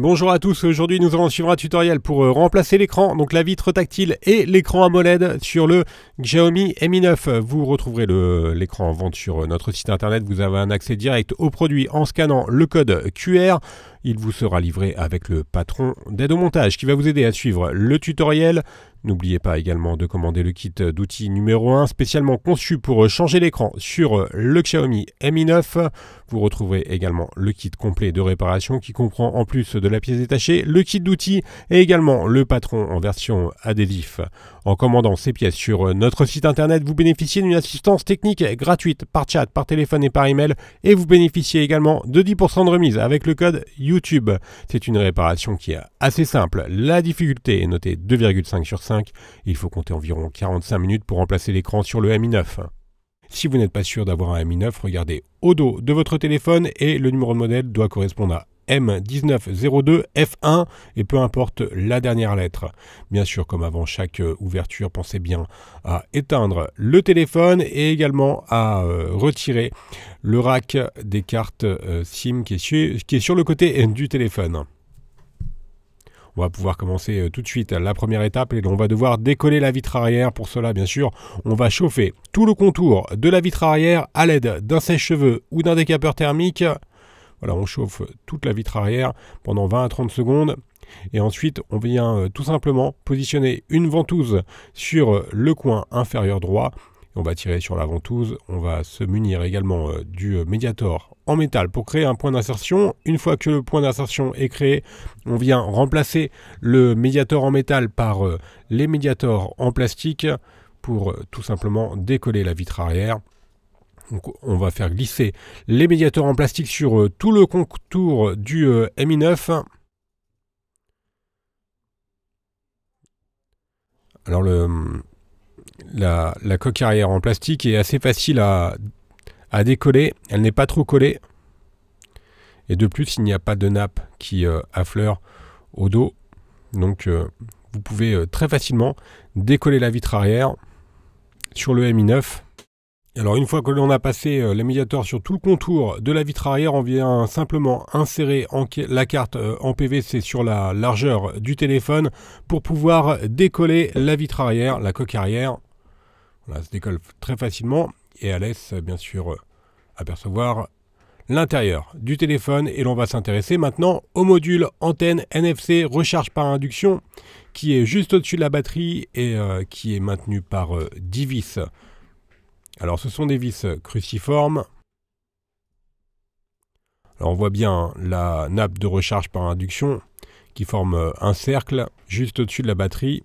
Bonjour à tous, aujourd'hui nous allons suivre un tutoriel pour remplacer l'écran, donc la vitre tactile et l'écran AMOLED sur le Xiaomi Mi 9. Vous retrouverez l'écran en vente sur notre site internet, vous avez un accès direct au produit en scannant le code QR. Il vous sera livré avec le patron d'aide au montage qui va vous aider à suivre le tutoriel. N'oubliez pas également de commander le kit d'outils numéro 1 spécialement conçu pour changer l'écran sur le Xiaomi Mi 9. Vous retrouverez également le kit complet de réparation qui comprend en plus de la pièce détachée, le kit d'outils et également le patron en version adhésif. En commandant ces pièces sur notre site internet, vous bénéficiez d'une assistance technique gratuite par chat, par téléphone et par email et vous bénéficiez également de 10% de remise avec le code YouTube. C'est une réparation qui est assez simple. La difficulté est notée 2,5 sur 5. Il faut compter environ 45 minutes pour remplacer l'écran sur le Mi 9. Si vous n'êtes pas sûr d'avoir un Mi 9, regardez au dos de votre téléphone et le numéro de modèle doit correspondre à M1902F1 et peu importe la dernière lettre. Bien sûr, comme avant chaque ouverture, pensez bien à éteindre le téléphone et également à retirer le rack des cartes SIM qui est sur le côté du téléphone. On va pouvoir commencer tout de suite la première étape et on va devoir décoller la vitre arrière. Pour cela, bien sûr, on va chauffer tout le contour de la vitre arrière à l'aide d'un sèche-cheveux ou d'un décapeur thermique. Voilà, on chauffe toute la vitre arrière pendant 20 à 30 secondes. Et ensuite, on vient tout simplement positionner une ventouse sur le coin inférieur droit. On va tirer sur la ventouse. On va se munir également du médiator en métal pour créer un point d'insertion. Une fois que le point d'insertion est créé, on vient remplacer le médiator en métal par les médiators en plastique pour tout simplement décoller la vitre arrière. Donc, on va faire glisser les médiators en plastique sur tout le contour du Mi 9. Alors la coque arrière en plastique est assez facile à décoller, elle n'est pas trop collée. Et de plus, il n'y a pas de nappe qui affleure au dos. Donc vous pouvez très facilement décoller la vitre arrière sur le Mi 9. Alors une fois que l'on a passé les médiators sur tout le contour de la vitre arrière, on vient simplement insérer la carte en PVC sur la largeur du téléphone pour pouvoir décoller la vitre arrière, la coque arrière. Voilà, elle se décolle très facilement et elle laisse bien sûr apercevoir l'intérieur du téléphone. Et l'on va s'intéresser maintenant au module antenne NFC recharge par induction qui est juste au-dessus de la batterie et qui est maintenu par 10 vis. Alors ce sont des vis cruciformes. Alors on voit bien la nappe de recharge par induction qui forme un cercle juste au-dessus de la batterie.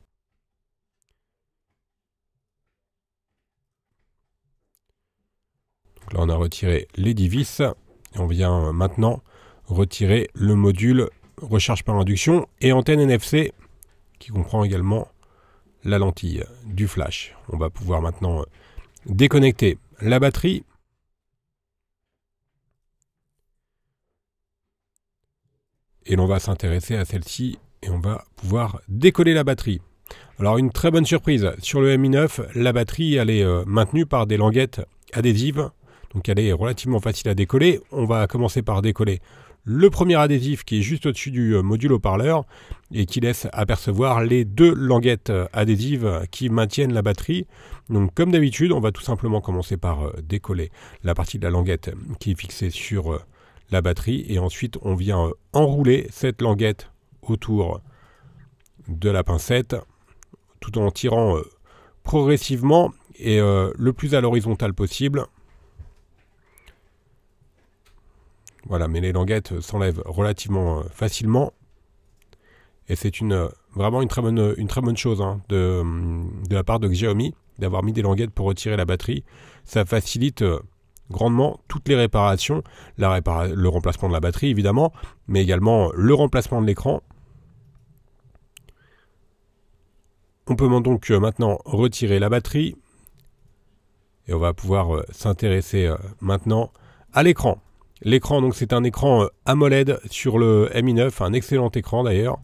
Donc là on a retiré les 10 vis et on vient maintenant retirer le module recharge par induction et antenne NFC qui comprend également la lentille du flash. On va pouvoir maintenant déconnecter la batterie. Et l'on va s'intéresser à celle-ci et on va pouvoir décoller la batterie. Alors une très bonne surprise, sur le Mi 9, la batterie elle est maintenue par des languettes adhésives. Donc elle est relativement facile à décoller. On va commencer par décoller le premier adhésif qui est juste au-dessus du module haut-parleur et qui laisse apercevoir les deux languettes adhésives qui maintiennent la batterie. Donc comme d'habitude, on va tout simplement commencer par décoller la partie de la languette qui est fixée sur la batterie et ensuite on vient enrouler cette languette autour de la pincette tout en tirant progressivement et le plus à l'horizontale possible. Voilà, mais les languettes s'enlèvent relativement facilement. Et c'est vraiment une très bonne chose hein, de la part de Xiaomi d'avoir mis des languettes pour retirer la batterie. Ça facilite grandement toutes les réparations. Le remplacement de la batterie évidemment, mais également le remplacement de l'écran. On peut donc maintenant retirer la batterie. Et on va pouvoir s'intéresser maintenant à l'écran. L'écran, donc c'est un écran AMOLED sur le Mi 9, un excellent écran d'ailleurs.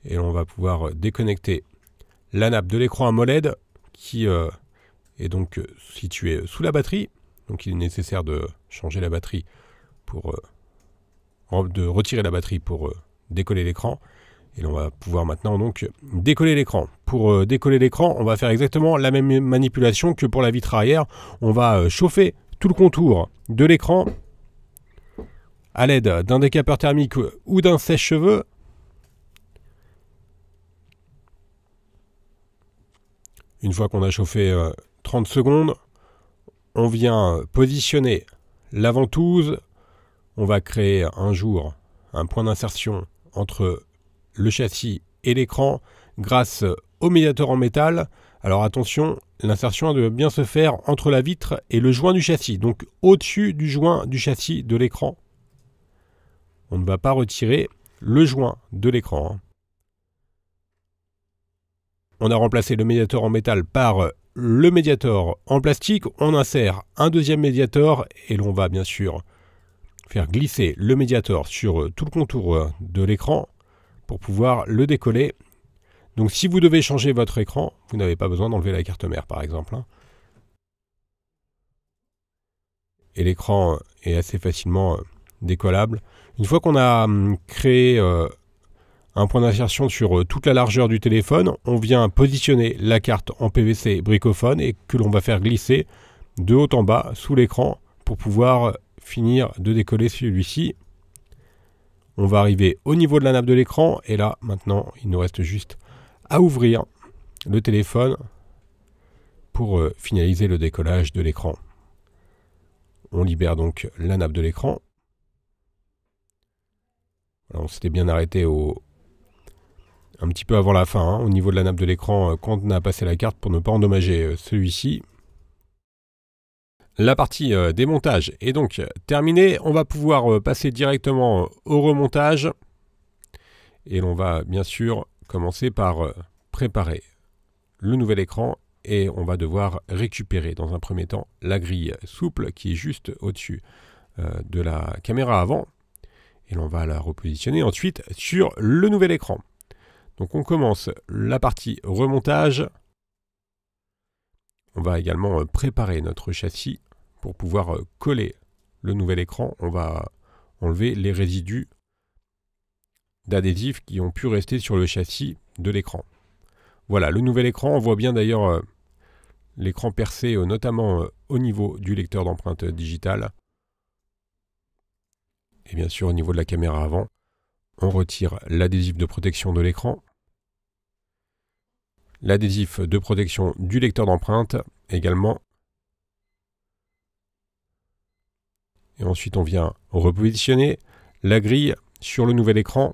Et on va pouvoir déconnecter la nappe de l'écran AMOLED qui est donc située sous la batterie. Donc il est nécessaire de changer la batterie de retirer la batterie pour décoller l'écran. Et l'on va pouvoir maintenant donc décoller l'écran. Pour décoller l'écran, on va faire exactement la même manipulation que pour la vitre arrière. On va chauffer tout le contour de l'écran à l'aide d'un décapeur thermique ou d'un sèche-cheveux. Une fois qu'on a chauffé 30 secondes, on vient positionner la ventouse. On va créer un jour un point d'insertion entre le châssis et l'écran grâce au médiateur en métal. Alors attention, l'insertion doit bien se faire entre la vitre et le joint du châssis, donc au-dessus du joint du châssis de l'écran. On ne va pas retirer le joint de l'écran. On a remplacé le médiateur en métal par le médiateur en plastique. On insère un deuxième médiateur et l'on va bien sûr faire glisser le médiateur sur tout le contour de l'écran pour pouvoir le décoller. Donc si vous devez changer votre écran, vous n'avez pas besoin d'enlever la carte mère par exemple. Et l'écran est assez facilement décollable. Une fois qu'on a créé un point d'insertion sur toute la largeur du téléphone, on vient positionner la carte en PVC bricophone et que l'on va faire glisser de haut en bas sous l'écran pour pouvoir finir de décoller celui-ci. On va arriver au niveau de la nappe de l'écran et là maintenant il nous reste juste à ouvrir le téléphone pour finaliser le décollage de l'écran. On libère donc la nappe de l'écran. On s'était bien arrêté un petit peu avant la fin, au niveau de la nappe de l'écran quand on a passé la carte pour ne pas endommager celui-ci. La partie démontage est donc terminée. On va pouvoir passer directement au remontage. Et l'on va bien sûr commencer par préparer le nouvel écran. Et on va devoir récupérer dans un premier temps la grille souple qui est juste au-dessus de la caméra avant. Et l'on va la repositionner ensuite sur le nouvel écran. Donc on commence la partie remontage. On va également préparer notre châssis pour pouvoir coller le nouvel écran. On va enlever les résidus d'adhésifs qui ont pu rester sur le châssis de l'écran. Voilà, le nouvel écran, on voit bien d'ailleurs l'écran percé, notamment au niveau du lecteur d'empreintes digitales. Et bien sûr, au niveau de la caméra avant, on retire l'adhésif de protection de l'écran, l'adhésif de protection du lecteur d'empreintes également. Et ensuite, on vient repositionner la grille sur le nouvel écran.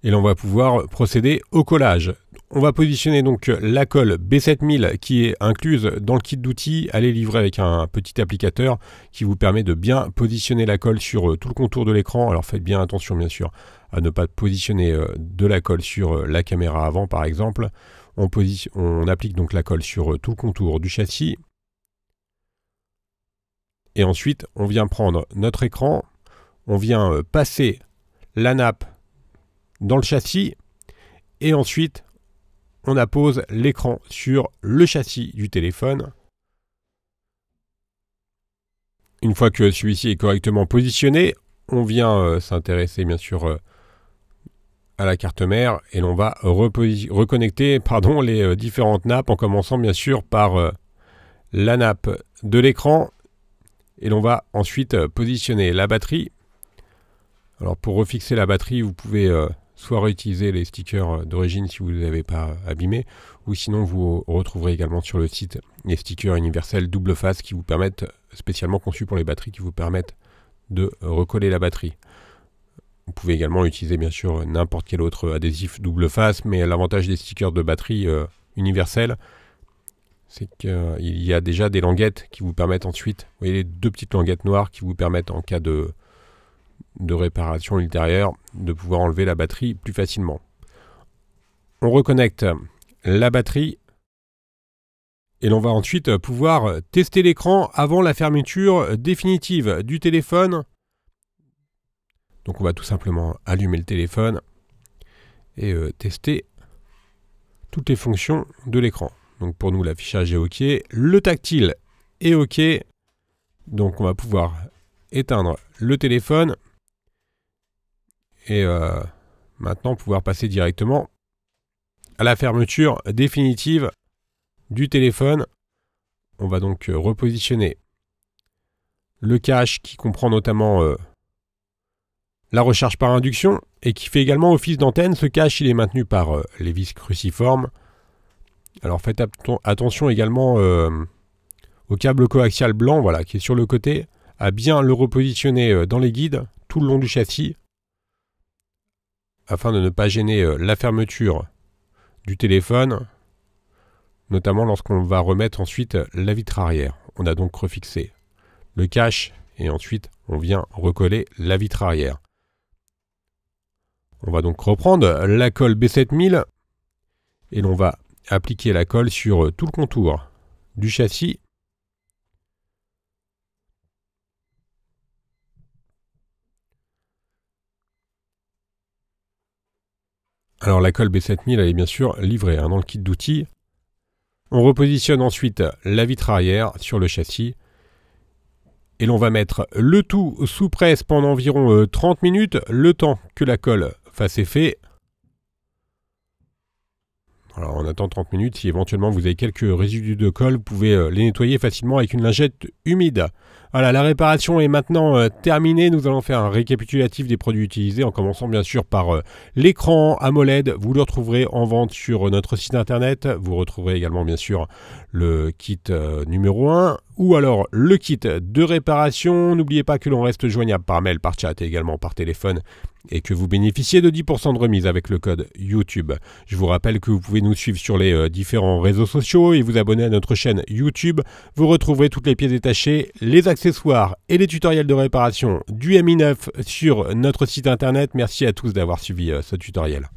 Et là, on va pouvoir procéder au collage. On va positionner donc la colle B7000 qui est incluse dans le kit d'outils. Elle est livrée avec un petit applicateur qui vous permet de bien positionner la colle sur tout le contour de l'écran. Alors faites bien attention bien sûr à ne pas positionner de la colle sur la caméra avant par exemple. On applique donc la colle sur tout le contour du châssis. Et ensuite, on vient prendre notre écran, on vient passer la nappe dans le châssis et ensuite on appose l'écran sur le châssis du téléphone. Une fois que celui-ci est correctement positionné, on vient s'intéresser bien sûr à la carte mère et l'on va reconnecter les différentes nappes en commençant bien sûr par la nappe de l'écran et l'on va ensuite positionner la batterie. Alors pour refixer la batterie, vous pouvez soit réutiliser les stickers d'origine si vous ne les avez pas abîmés, ou sinon vous retrouverez également sur le site les stickers universels double face qui vous permettent, spécialement conçus pour les batteries, qui vous permettent de recoller la batterie. Vous pouvez également utiliser bien sûr n'importe quel autre adhésif double face, mais l'avantage des stickers de batterie universels, c'est qu'il y a déjà des languettes qui vous permettent ensuite, vous voyez les deux petites languettes noires qui vous permettent en cas de réparation ultérieure de pouvoir enlever la batterie plus facilement. On reconnecte la batterie et l'on va ensuite pouvoir tester l'écran avant la fermeture définitive du téléphone. Donc on va tout simplement allumer le téléphone et tester toutes les fonctions de l'écran. Donc pour nous l'affichage est OK, le tactile est OK. Donc on va pouvoir éteindre le téléphone et maintenant pouvoir passer directement à la fermeture définitive du téléphone. On va donc repositionner le cache qui comprend notamment la recharge par induction et qui fait également office d'antenne. Ce cache il est maintenu par les vis cruciformes. Alors faites attention également au câble coaxial blanc, voilà, qui est sur le côté, à bien le repositionner dans les guides tout le long du châssis afin de ne pas gêner la fermeture du téléphone, notamment lorsqu'on va remettre ensuite la vitre arrière. On a donc refixé le cache et ensuite on vient recoller la vitre arrière. On va donc reprendre la colle B7000 et l'on va appliquer la colle sur tout le contour du châssis. Alors la colle B7000 elle est bien sûr livrée dans le kit d'outils. On repositionne ensuite la vitre arrière sur le châssis et l'on va mettre le tout sous presse pendant environ 30 minutes, le temps que la colle fasse effet. Alors on attend 30 minutes, si éventuellement vous avez quelques résidus de colle, vous pouvez les nettoyer facilement avec une lingette humide. Voilà, la réparation est maintenant terminée. Nous allons faire un récapitulatif des produits utilisés en commençant bien sûr par l'écran AMOLED. Vous le retrouverez en vente sur notre site internet. Vous retrouverez également bien sûr le kit numéro 1 ou alors le kit de réparation. N'oubliez pas que l'on reste joignable par mail, par chat et également par téléphone et que vous bénéficiez de 10% de remise avec le code YouTube. Je vous rappelle que vous pouvez nous suivre sur les différents réseaux sociaux et vous abonner à notre chaîne YouTube. Vous retrouverez toutes les pièces détachées, les accessoires et les tutoriels de réparation du Mi 9 sur notre site internet. Merci à tous d'avoir suivi ce tutoriel.